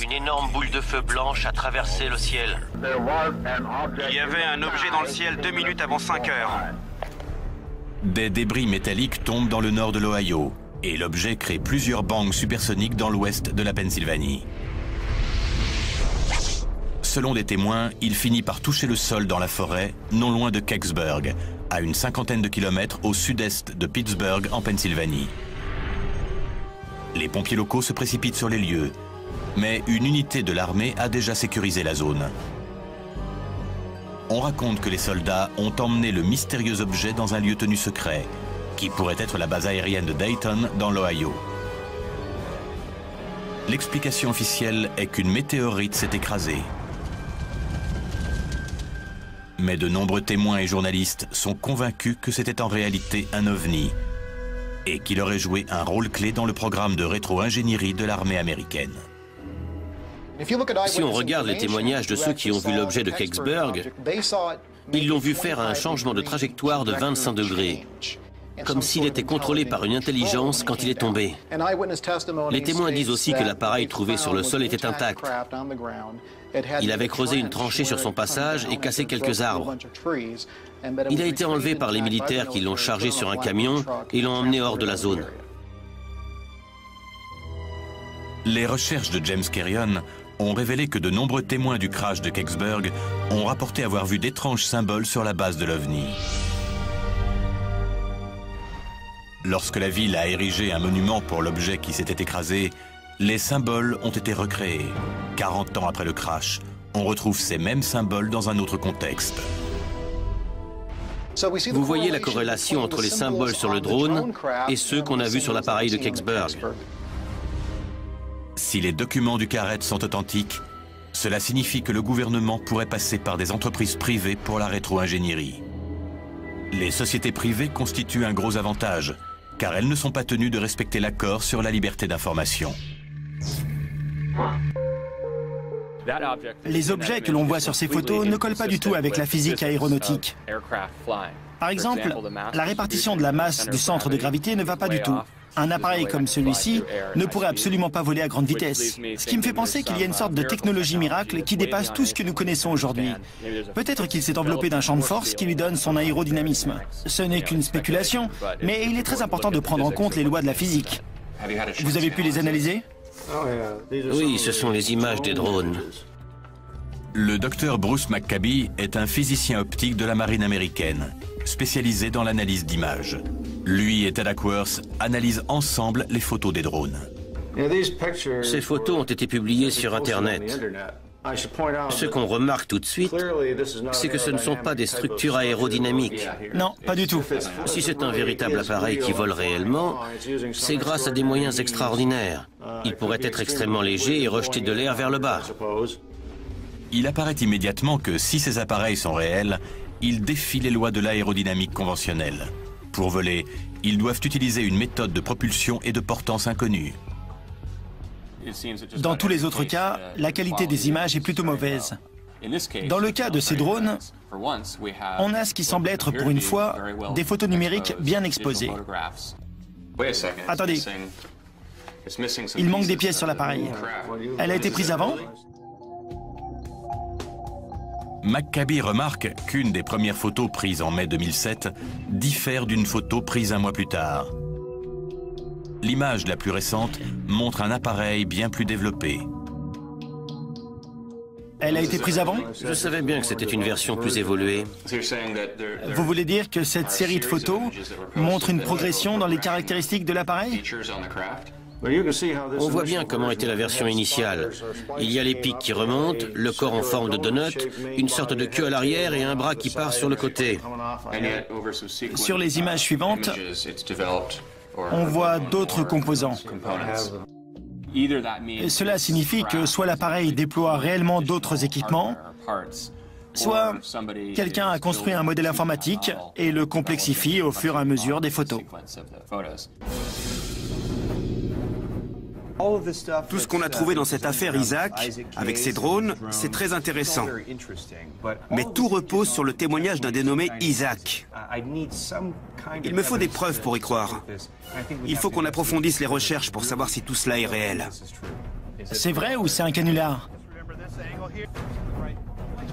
Une énorme boule de feu blanche a traversé le ciel. Il y avait un objet dans le ciel 2 minutes avant 5 heures. Des débris métalliques tombent dans le nord de l'Ohio et l'objet crée plusieurs bangs supersoniques dans l'ouest de la Pennsylvanie. Selon des témoins, il finit par toucher le sol dans la forêt, non loin de Kecksburg, à une 50aine de kilomètres au sud-est de Pittsburgh, en Pennsylvanie. Les pompiers locaux se précipitent sur les lieux, mais une unité de l'armée a déjà sécurisé la zone. On raconte que les soldats ont emmené le mystérieux objet dans un lieu tenu secret, qui pourrait être la base aérienne de Dayton, dans l'Ohio. L'explication officielle est qu'une météorite s'est écrasée. Mais de nombreux témoins et journalistes sont convaincus que c'était en réalité un ovni et qu'il aurait joué un rôle clé dans le programme de rétro-ingénierie de l'armée américaine. Si on regarde les témoignages de ceux qui ont vu l'objet de Kecksburg, ils l'ont vu faire un changement de trajectoire de 25 degrés, comme s'il était contrôlé par une intelligence quand il est tombé. Les témoins disent aussi que l'appareil trouvé sur le sol était intact. Il avait creusé une tranchée sur son passage et cassé quelques arbres. Il a été enlevé par les militaires qui l'ont chargé sur un camion et l'ont emmené hors de la zone. Les recherches de James Carrion ont révélé que de nombreux témoins du crash de Kecksburg ont rapporté avoir vu d'étranges symboles sur la base de l'OVNI. Lorsque la ville a érigé un monument pour l'objet qui s'était écrasé, les symboles ont été recréés. 40 ans après le crash, on retrouve ces mêmes symboles dans un autre contexte. Vous voyez la corrélation entre les symboles sur le drone et ceux qu'on a vus sur l'appareil de Kecksburg. Si les documents du Carrett sont authentiques, cela signifie que le gouvernement pourrait passer par des entreprises privées pour la rétro-ingénierie. Les sociétés privées constituent un gros avantage, car elles ne sont pas tenues de respecter l'accord sur la liberté d'information. Les objets que l'on voit sur ces photos ne collent pas du tout avec la physique aéronautique. Par exemple, la répartition de la masse du centre de gravité ne va pas du tout. Un appareil comme celui-ci ne pourrait absolument pas voler à grande vitesse. Ce qui me fait penser qu'il y a une sorte de technologie miracle qui dépasse tout ce que nous connaissons aujourd'hui. Peut-être qu'il s'est enveloppé d'un champ de force qui lui donne son aérodynamisme. Ce n'est qu'une spéculation, mais il est très important de prendre en compte les lois de la physique. Vous avez pu les analyser? Oui, ce sont les images des drones. Le docteur Bruce McCabe est un physicien optique de la marine américaine, spécialisé dans l'analyse d'images. Lui et Ted Ackworth analysent ensemble les photos des drones. Ces photos ont été publiées sur Internet. Ce qu'on remarque tout de suite, c'est que ce ne sont pas des structures aérodynamiques. Non, pas du tout. Si c'est un véritable appareil qui vole réellement, c'est grâce à des moyens extraordinaires. Il pourrait être extrêmement léger et rejeter de l'air vers le bas. Il apparaît immédiatement que si ces appareils sont réels, ils défient les lois de l'aérodynamique conventionnelle. Pour voler, ils doivent utiliser une méthode de propulsion et de portance inconnue. Dans tous les autres cas, la qualité des images est plutôt mauvaise. Dans le cas de ces drones, on a ce qui semble être, pour une fois, des photos numériques bien exposées. Attendez. Il manque des pièces sur l'appareil. Elle a été prise avant? McCabe remarque qu'une des premières photos prises en mai 2007 diffère d'une photo prise un mois plus tard. L'image la plus récente montre un appareil bien plus développé. Elle a été prise avant? Je savais bien que c'était une version plus évoluée. Vous voulez dire que cette série de photos montre une progression dans les caractéristiques de l'appareil? On voit bien comment était la version initiale. Il y a les pics qui remontent, le corps en forme de donut, une sorte de queue à l'arrière et un bras qui part sur le côté. Sur les images suivantes, on voit d'autres composants. Cela signifie que soit l'appareil déploie réellement d'autres équipements, soit quelqu'un a construit un modèle informatique et le complexifie au fur et à mesure des photos. Tout ce qu'on a trouvé dans cette affaire Isaac, avec ces drones, c'est très intéressant. Mais tout repose sur le témoignage d'un dénommé Isaac. Il me faut des preuves pour y croire. Il faut qu'on approfondisse les recherches pour savoir si tout cela est réel. C'est vrai ou c'est un canular?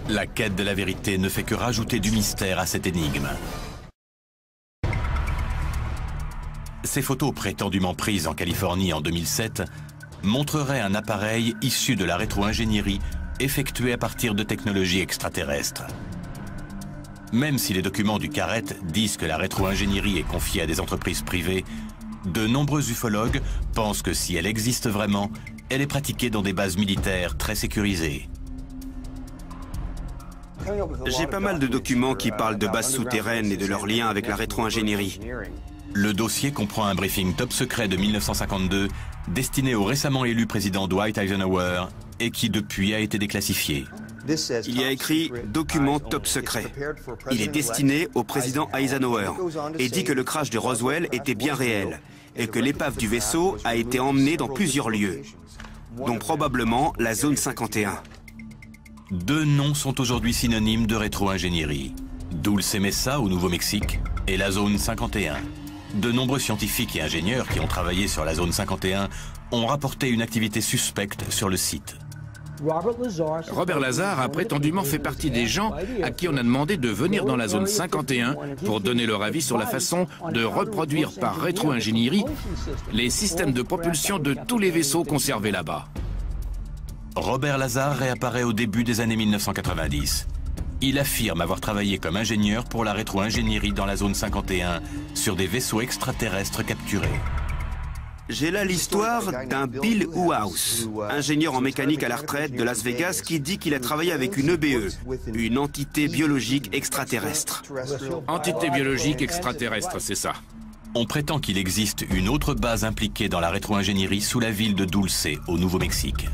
La quête de la vérité ne fait que rajouter du mystère à cette énigme. Ces photos prétendument prises en Californie en 2007 montreraient un appareil issu de la rétro-ingénierie effectué à partir de technologies extraterrestres. Même si les documents du Carrett disent que la rétro-ingénierie est confiée à des entreprises privées, de nombreux ufologues pensent que si elle existe vraiment, elle est pratiquée dans des bases militaires très sécurisées. J'ai pas mal de documents qui parlent de bases souterraines et de leurs liens avec la rétro-ingénierie. Le dossier comprend un briefing top secret de 1952 destiné au récemment élu président Dwight Eisenhower et qui depuis a été déclassifié. Il y a écrit « Document top secret ». Il est destiné au président Eisenhower et dit que le crash de Roswell était bien réel et que l'épave du vaisseau a été emmenée dans plusieurs lieux, dont probablement la zone 51. Deux noms sont aujourd'hui synonymes de rétro-ingénierie. Dulce Mesa au Nouveau-Mexique et la zone 51. De nombreux scientifiques et ingénieurs qui ont travaillé sur la zone 51 ont rapporté une activité suspecte sur le site. Robert Lazar a prétendument fait partie des gens à qui on a demandé de venir dans la zone 51 pour donner leur avis sur la façon de reproduire par rétro-ingénierie les systèmes de propulsion de tous les vaisseaux conservés là-bas. Robert Lazar réapparaît au début des années 1990. Il affirme avoir travaillé comme ingénieur pour la rétro-ingénierie dans la zone 51 sur des vaisseaux extraterrestres capturés. J'ai là l'histoire d'un Bill Wouse, ingénieur en mécanique à la retraite de Las Vegas, qui dit qu'il a travaillé avec une EBE, une entité biologique extraterrestre. Entité biologique extraterrestre, c'est ça. On prétend qu'il existe une autre base impliquée dans la rétro-ingénierie sous la ville de Dulce, au Nouveau-Mexique.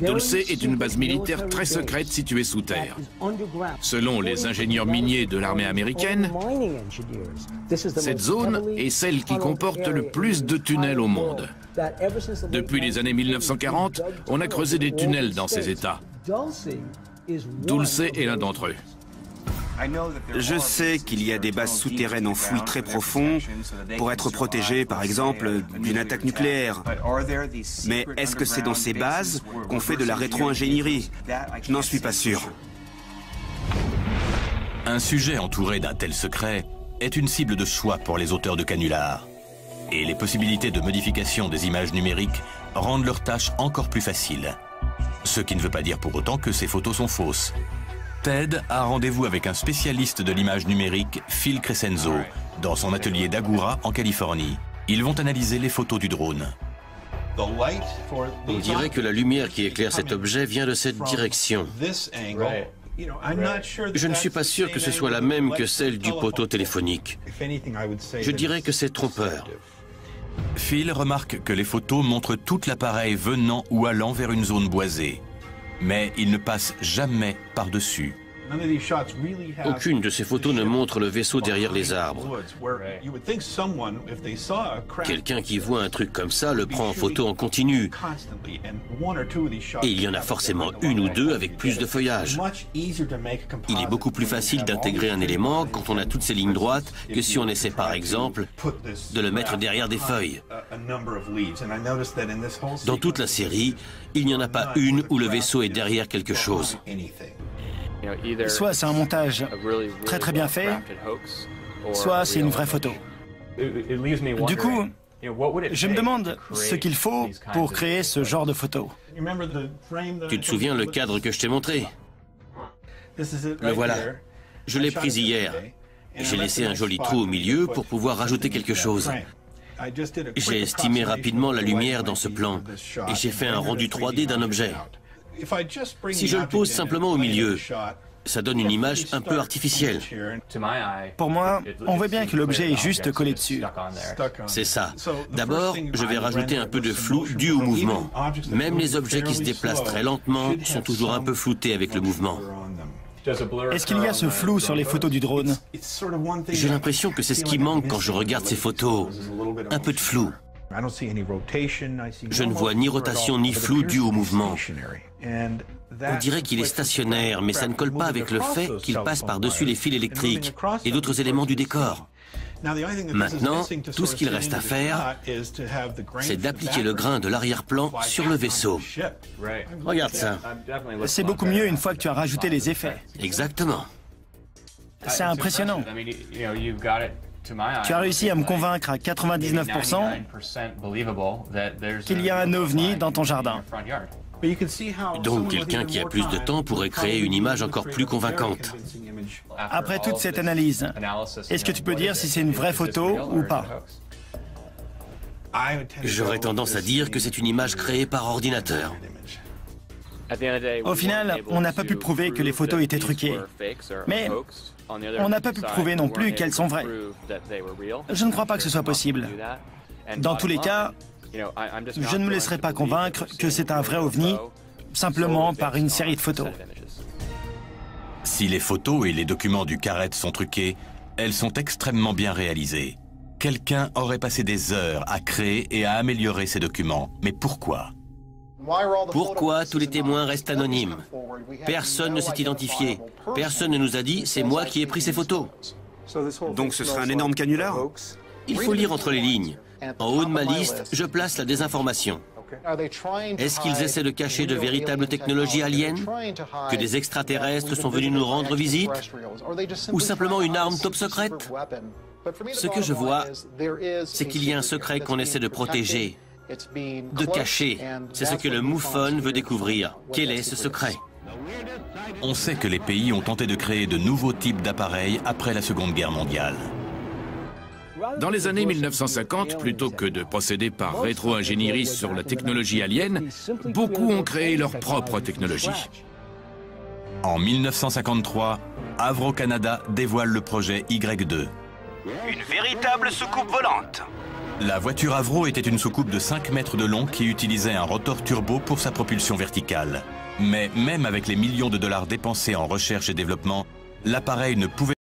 Dulce est une base militaire très secrète située sous terre. Selon les ingénieurs miniers de l'armée américaine, cette zone est celle qui comporte le plus de tunnels au monde. Depuis les années 1940, on a creusé des tunnels dans ces États. Dulce est l'un d'entre eux. Je sais qu'il y a des bases souterraines enfouies très profondes pour être protégées, par exemple, d'une attaque nucléaire. Mais est-ce que c'est dans ces bases qu'on fait de la rétro-ingénierie? Je n'en suis pas sûr. Un sujet entouré d'un tel secret est une cible de choix pour les auteurs de canulars. Et les possibilités de modification des images numériques rendent leur tâche encore plus facile. Ce qui ne veut pas dire pour autant que ces photos sont fausses. Ted a rendez-vous avec un spécialiste de l'image numérique, Phil Crescenzo, dans son atelier d'Agoura, en Californie. Ils vont analyser les photos du drone. On dirait que la lumière qui éclaire cet objet vient de cette direction. Je ne suis pas sûr que ce soit la même que celle du poteau téléphonique. Je dirais que c'est trompeur. Phil remarque que les photos montrent tout l'appareil venant ou allant vers une zone boisée. Mais il ne passe jamais par-dessus. Aucune de ces photos ne montre le vaisseau derrière les arbres. Quelqu'un qui voit un truc comme ça le prend en photo en continu. Et il y en a forcément une ou deux avec plus de feuillage. Il est beaucoup plus facile d'intégrer un élément quand on a toutes ces lignes droites que si on essaie par exemple de le mettre derrière des feuilles. Dans toute la série, il n'y en a pas une où le vaisseau est derrière quelque chose. Soit c'est un montage très bien fait, soit c'est une vraie photo. Du coup, je me demande ce qu'il faut pour créer ce genre de photo. Tu te souviens le cadre que je t'ai montré? Le voilà. Je l'ai pris hier. J'ai laissé un joli trou au milieu pour pouvoir rajouter quelque chose. J'ai estimé rapidement la lumière dans ce plan et j'ai fait un rendu 3D d'un objet. Si je le pose simplement au milieu, ça donne une image un peu artificielle. Pour moi, on voit bien que l'objet est juste collé dessus. C'est ça. D'abord, je vais rajouter un peu de flou dû au mouvement. Même les objets qui se déplacent très lentement sont toujours un peu floutés avec le mouvement. Est-ce qu'il y a ce flou sur les photos du drone? J'ai l'impression que c'est ce qui manque quand je regarde ces photos. Un peu de flou. Je ne vois ni rotation ni flou dû au mouvement. On dirait qu'il est stationnaire, mais ça ne colle pas avec le fait qu'il passe par-dessus les fils électriques et d'autres éléments du décor. Maintenant, tout ce qu'il reste à faire, c'est d'appliquer le grain de l'arrière-plan sur le vaisseau. Regarde ça. C'est beaucoup mieux une fois que tu as rajouté les effets. Exactement. C'est impressionnant. Tu as réussi à me convaincre à 99% qu'il y a un ovni dans ton jardin. Donc quelqu'un qui a plus de temps pourrait créer une image encore plus convaincante. Après toute cette analyse, est-ce que tu peux dire si c'est une vraie photo ou pas? J'aurais tendance à dire que c'est une image créée par ordinateur. Au final, on n'a pas pu prouver que les photos étaient truquées. Mais on n'a pas pu prouver non plus qu'elles sont vraies. Je ne crois pas que ce soit possible. Dans tous les cas, je ne me laisserai pas convaincre que c'est un vrai ovni, simplement par une série de photos. Si les photos et les documents du Carrette sont truqués, elles sont extrêmement bien réalisées. Quelqu'un aurait passé des heures à créer et à améliorer ces documents. Mais pourquoi? Pourquoi tous les témoins restent anonymes? Personne ne s'est identifié. Personne ne nous a dit « c'est moi qui ai pris ces photos ». Donc ce sera un énorme canular? Il faut lire entre les lignes. En haut de ma liste, je place la désinformation. Est-ce qu'ils essaient de cacher de véritables technologies aliens? Que des extraterrestres sont venus nous rendre visite? Ou simplement une arme top secrète? Ce que je vois, c'est qu'il y a un secret qu'on essaie de protéger. De cacher. C'est ce que le MUFON veut découvrir. Quel est ce secret? On sait que les pays ont tenté de créer de nouveaux types d'appareils après la Seconde Guerre mondiale. Dans les années 1950, plutôt que de procéder par rétro-ingénierie sur la technologie alien, beaucoup ont créé leur propre technologie. En 1953, Avro Canada dévoile le projet Y2. Une véritable soucoupe volante. La voiture Avro était une soucoupe de 5 mètres de long qui utilisait un rotor turbo pour sa propulsion verticale. Mais même avec les millions de dollars dépensés en recherche et développement, l'appareil ne pouvait